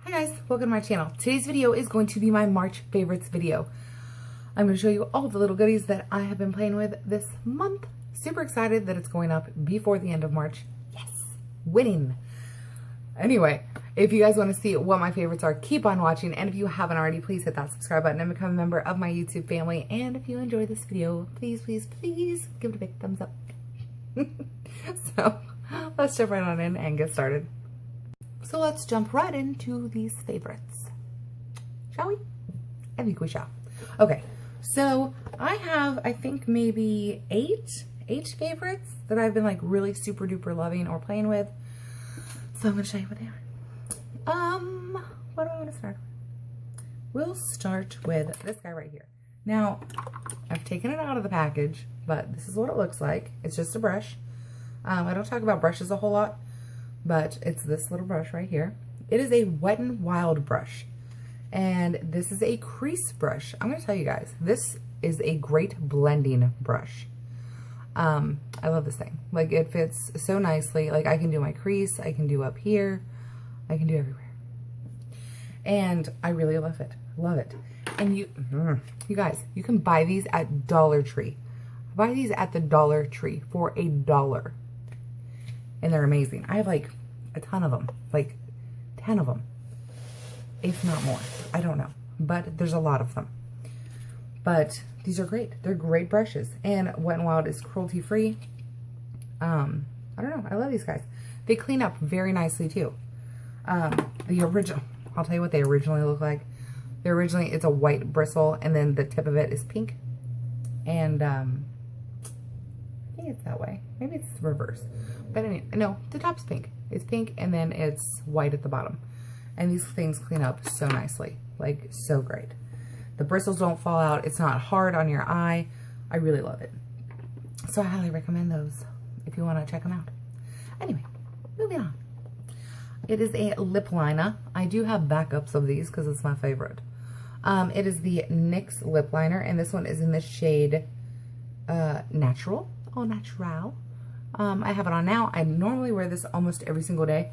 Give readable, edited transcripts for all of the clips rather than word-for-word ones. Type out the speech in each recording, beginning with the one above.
Hi guys, welcome to my channel. Today's video is going to be my March favorites video. I'm going to show you all the little goodies that I have been playing with this month. Super excited that it's going up before the end of March. Yes, winning. Anyway, if you guys want to see what my favorites are, keep on watching. And if you haven't already, please hit that subscribe button and become a member of my YouTube family. And if you enjoyed this video, please, please, please give it a big thumbs up. So let's jump right on in and get started. So let's jump right into these favorites, shall we? I think we shall. Okay, so I have, I think maybe eight favorites that I've been like really super duper loving or playing with. So I'm gonna show you what they are. What do I want to start with? We'll start with this guy right here. Now, I've taken it out of the package, but this is what it looks like. It's just a brush. I don't talk about brushes a whole lot, but it's this little brush right here. It is a Wet n Wild brush, and this is a crease brush. I'm going to tell you guys, this is a great blending brush. I love this thing. Like, it fits so nicely. Like, I can do my crease, I can do up here, I can do everywhere. And I really love it. Love it. And you guys, you can buy these at Dollar Tree. Buy these at the Dollar Tree for $1. And they're amazing. I have like a ton of them, like 10 of them, if not more. I don't know, but there's a lot of them. But these are great. They're great brushes. And Wet n Wild is cruelty free. I don't know. I love these guys. They clean up very nicely too. The original, I'll tell you what they originally look like. They originally, it's a white bristle, and then the tip of it is pink. And I think it's that way. Maybe it's reverse. But anyway, no, the top's pink. It's pink, and then it's white at the bottom. And these things clean up so nicely. Like, so great. The bristles don't fall out. It's not hard on your eye. I really love it. So I highly recommend those if you want to check them out. Anyway, moving on. It is a lip liner. I do have backups of these because it's my favorite. It is the NYX lip liner, and this one is in the shade Natural. Au Naturel. I have it on now. I normally wear this almost every single day.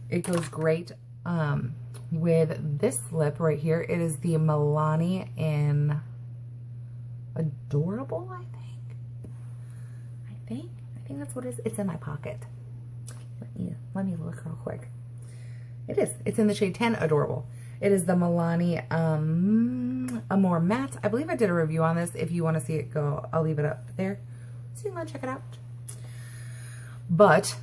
It goes great with this lip right here. It is the Milani in Adorable, I think that's what it is. It's in my pocket. Let me look real quick. It is. It's in the shade 10 Adorable. It is the Milani Amore Matte. I believe I did a review on this. If you want to see it, go. I'll leave it up there so you can check it out. But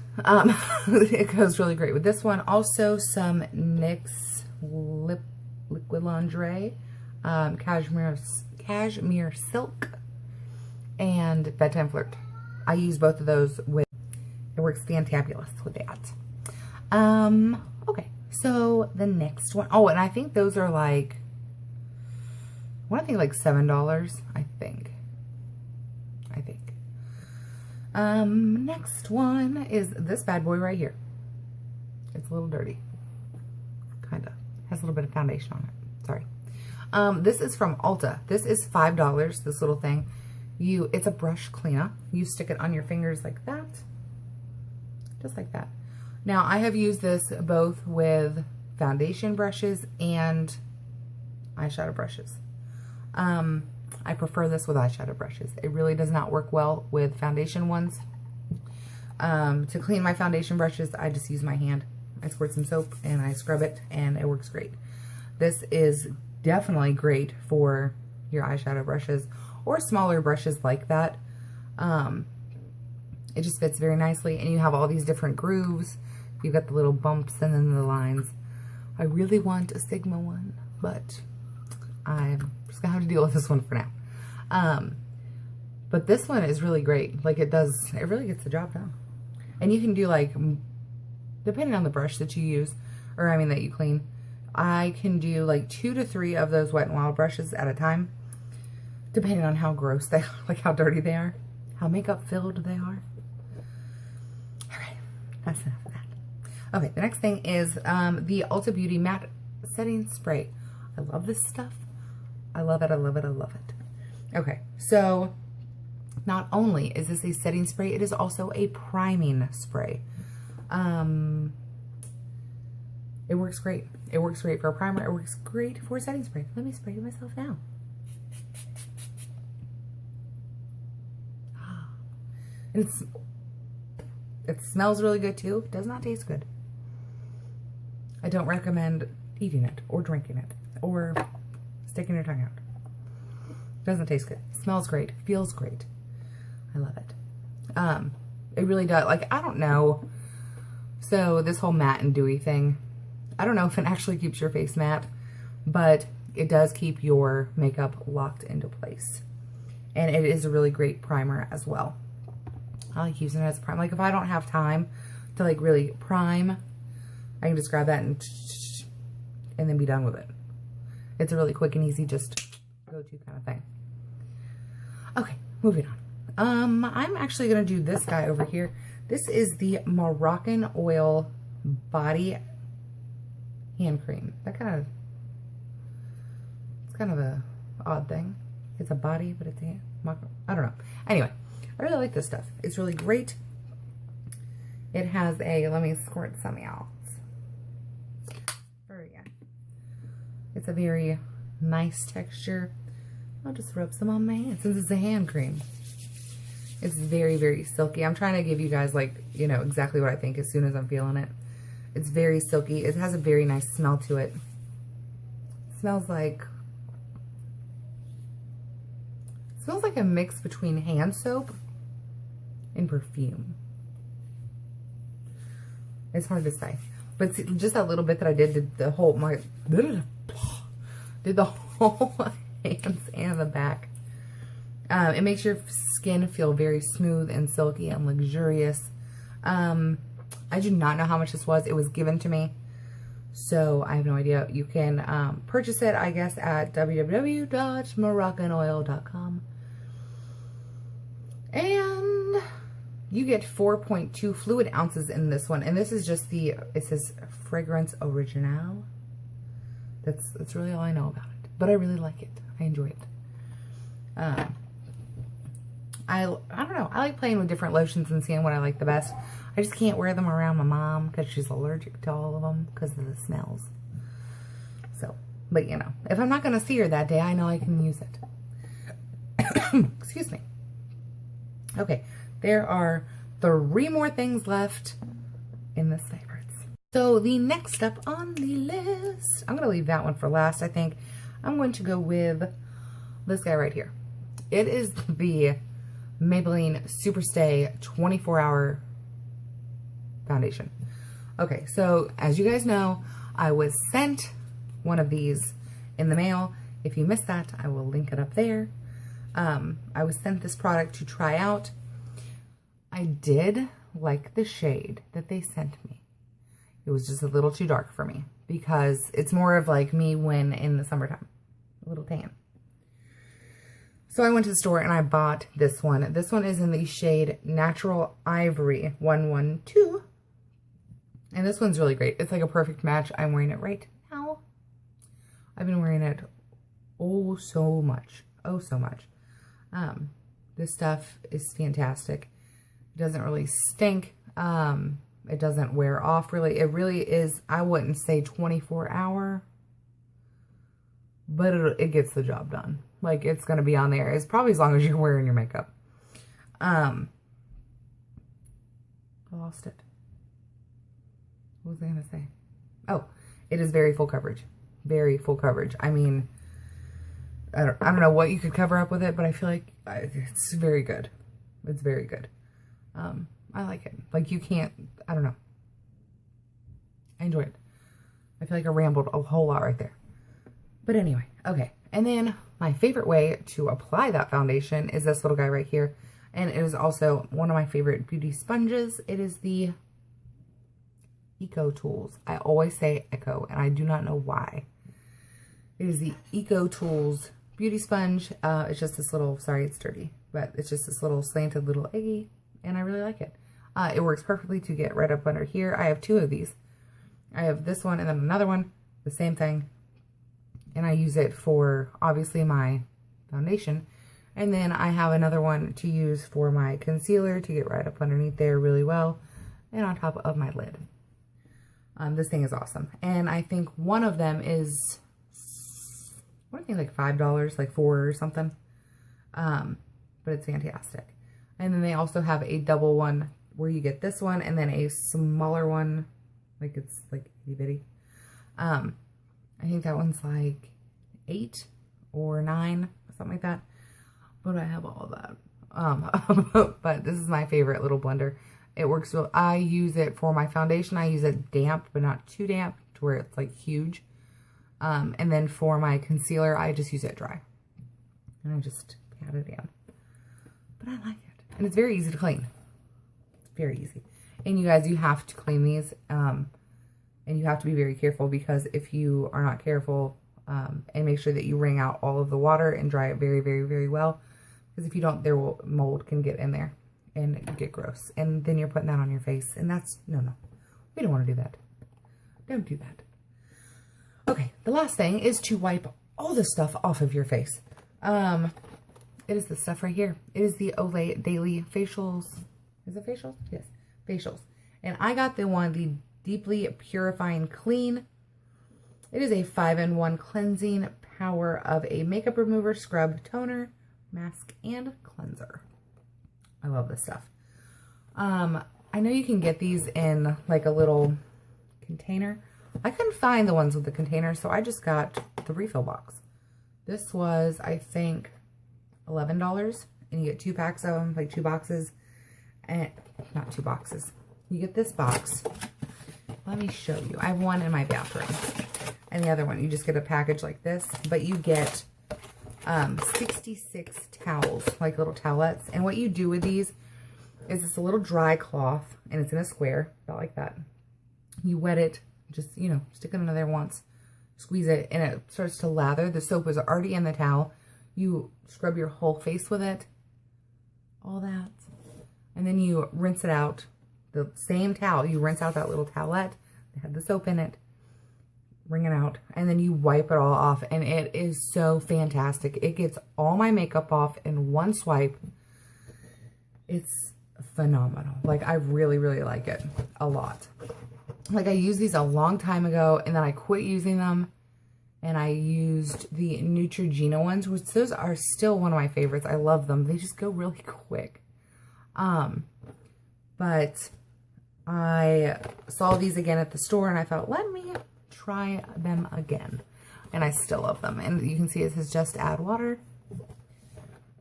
it goes really great with this one. Also, some NYX Liquid Lingerie, Cashmere Silk, and Bedtime Flirt. I use both of those with. It works fantabulous with that. Okay, so the next one. Oh, and I think those are like, I want to think like $7. I think. Next one is this bad boy right here. It's a little dirty. Kinda. Has a little bit of foundation on it. Sorry. This is from Ulta. This is $5, this little thing. It's a brush cleaner. You stick it on your fingers like that. Just like that. Now, I have used this both with foundation brushes and eyeshadow brushes. I prefer this with eyeshadow brushes. It really does not work well with foundation ones. To clean my foundation brushes, I just use my hand. I squirt some soap and I scrub it, and it works great. This is definitely great for your eyeshadow brushes or smaller brushes like that. It just fits very nicely, and you have all these different grooves. You've got the little bumps and then the lines. I really want a Sigma one, but I'm just gonna have to deal with this one for now. But this one is really great. Like, it really gets the job done. And you can do, like, depending on the brush that you use, or I mean that you clean, I can do like 2 to 3 of those Wet n Wild brushes at a time, depending on how gross they are, like how dirty they are, how makeup filled they are. Alright, that's enough of that. Okay, the next thing is the Ulta Beauty Matte Setting Spray. I love this stuff. I love it, I love it, I love it. Okay, so not only is this a setting spray, it is also a priming spray. It works great. It works great for a primer. It works great for a setting spray. Let me spray it myself now. And it smells really good too. It does not taste good. I don't recommend eating it or drinking it or sticking your tongue out. It doesn't taste good. It smells great. Feels great. I love it. It really does. Like, I don't know. So this whole matte and dewy thing, I don't know if it actually keeps your face matte, but it does keep your makeup locked into place. And it is a really great primer as well. I like using it as a primer. Like, if I don't have time to like really prime, I can just grab that and then be done with it. It's a really quick and easy, just go-to kind of thing. Okay, moving on. I'm actually gonna do this guy over here. This is the Moroccan Oil Body Hand Cream. It's kind of a odd thing. It's a body, but it's a, I don't know. Anyway, I really like this stuff. It's really great. It has a, let me squirt some out. There we go. It's a very nice texture. I'll just rub some on my hand since it's a hand cream. It's very, very silky. I'm trying to give you guys, like, you know, exactly what I think as soon as I'm feeling it. It's very silky. It has a very nice smell to it. It smells like a mix between hand soap and perfume. It's hard to say. But see, just that little bit that I did the whole, did the whole hands and the back. It makes your skin feel very smooth and silky and luxurious. I do not know how much this was. It was given to me, so I have no idea. You can purchase it, I guess, at www.moroccanoil.com. And you get 4.2 fluid ounces in this one. And this is just the, it says Fragrance Original. That's really all I know about it. But I really like it. I enjoy it. I don't know. I like playing with different lotions and seeing what I like the best. I just can't wear them around my mom because she's allergic to all of them because of the smells. So, but you know, if I'm not going to see her that day, I know I can use it. Excuse me. Okay, there are 3 more things left in this favorites. So the next step on the list, I'm going to leave that one for last, I think. I'm going to go with this guy right here. It is the Maybelline Superstay 24-Hour Foundation. Okay, so as you guys know, I was sent one of these in the mail. If you missed that, I will link it up there. I was sent this product to try out. I did like the shade that they sent me. It was just a little too dark for me because it's more of like me when in the summertime, a little tan. So I went to the store and I bought this one. This one is in the shade Natural Ivory 112. And this one's really great. It's like a perfect match. I'm wearing it right now. I've been wearing it oh so much. Oh so much. This stuff is fantastic. It doesn't really stink. It doesn't wear off really. It really is, I wouldn't say 24-hour, but it gets the job done. Like, it's going to be on there. It's probably as long as you're wearing your makeup. I lost it. What was I going to say? Oh, it is very full coverage. Very full coverage. I mean, I don't know what you could cover up with it, but I feel like it's very good. It's very good. I like it. Like, you can't, I don't know. I enjoy it. I feel like I rambled a whole lot right there. But anyway, okay. And then my favorite way to apply that foundation is this little guy right here. And it is also one of my favorite beauty sponges. It is the Eco Tools. I always say Echo, and I do not know why. It is the Eco Tools beauty sponge. It's just this little, sorry, it's dirty, but it's just this little slanted little eggy, and I really like it. It works perfectly to get right up under here. I have 2 of these. I have this one and then another one, the same thing. And I use it for, obviously, my foundation. And then I have another one to use for my concealer to get right up underneath there really well. And on top of my lid. This thing is awesome. And I think one of them is, what do you think, like $5, like 4 or something. But it's fantastic. And then they also have a double one where you get this one and then a smaller one, like it's like itty bitty. I think that one's like 8 or 9, something like that. But I have all of that. But this is my favorite little blender. It works well. I use it for my foundation. I use it damp, but not too damp to where it's like huge. And then for my concealer, I just use it dry. And I just pat it in. But I like it. And it's very easy to clean. It's very easy. And you guys, you have to clean these. And you have to be very careful, because if you are not careful, and make sure that you wring out all of the water and dry it very, very, very well. Because if you don't, mold can get in there and get gross. And then you're putting that on your face. And that's, no. We don't want to do that. Don't do that. Okay, the last thing is to wipe all the stuff off of your face. It is this stuff right here. It is the Olay Daily Facials. Is it facials? Yes, facials. And I got the Deeply Purifying Clean. It is a 5-in-1 cleansing power of a makeup remover, scrub, toner, mask, and cleanser. I love this stuff. I know you can get these in like a little container. I couldn't find the ones with the container, so I just got the refill box. This was, I think, $11, and you get 2 packs of them, like 2 boxes, and not 2 boxes. You get this box. Let me show you. I have one in my bathroom, and the other one, you just get a package like this, but you get 66 towels, like little towelettes, and what you do with these is it's a little dry cloth, and it's in a square, about like that. You wet it, just, you know, stick it in there once, squeeze it, and it starts to lather. The soap is already in the towel. You scrub your whole face with it, all that, and then you rinse it out. The same towel, you rinse out that little towelette that had the soap in it, wring it out, and then you wipe it all off, and it is so fantastic. It gets all my makeup off in one swipe. It's phenomenal. Like, I really, really like it a lot. Like, I used these a long time ago, and then I quit using them, and I used the Neutrogena ones, which those are still one of my favorites. I love them. They just go really quick. But I saw these again at the store, and I thought, let me try them again. And I still love them. And you can see it says just add water.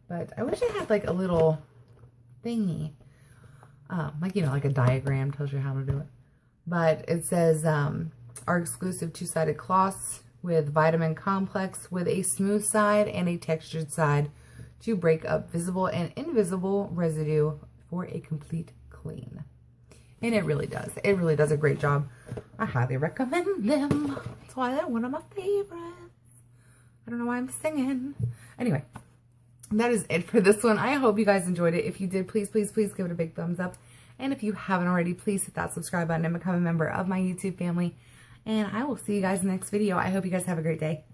But I wish I had like a little thingy. Like, you know, like a diagram tells you how to do it. But it says, our exclusive 2-sided cloths with vitamin complex with a smooth side and a textured side to break up visible and invisible residue for a complete clean. And it really does. It really does a great job. I highly recommend them. That's why they're one of my favorites. I don't know why I'm singing. Anyway, that is it for this one. I hope you guys enjoyed it. If you did, please, please, please give it a big thumbs up. And if you haven't already, please hit that subscribe button and become a member of my YouTube family. And I will see you guys in the next video. I hope you guys have a great day.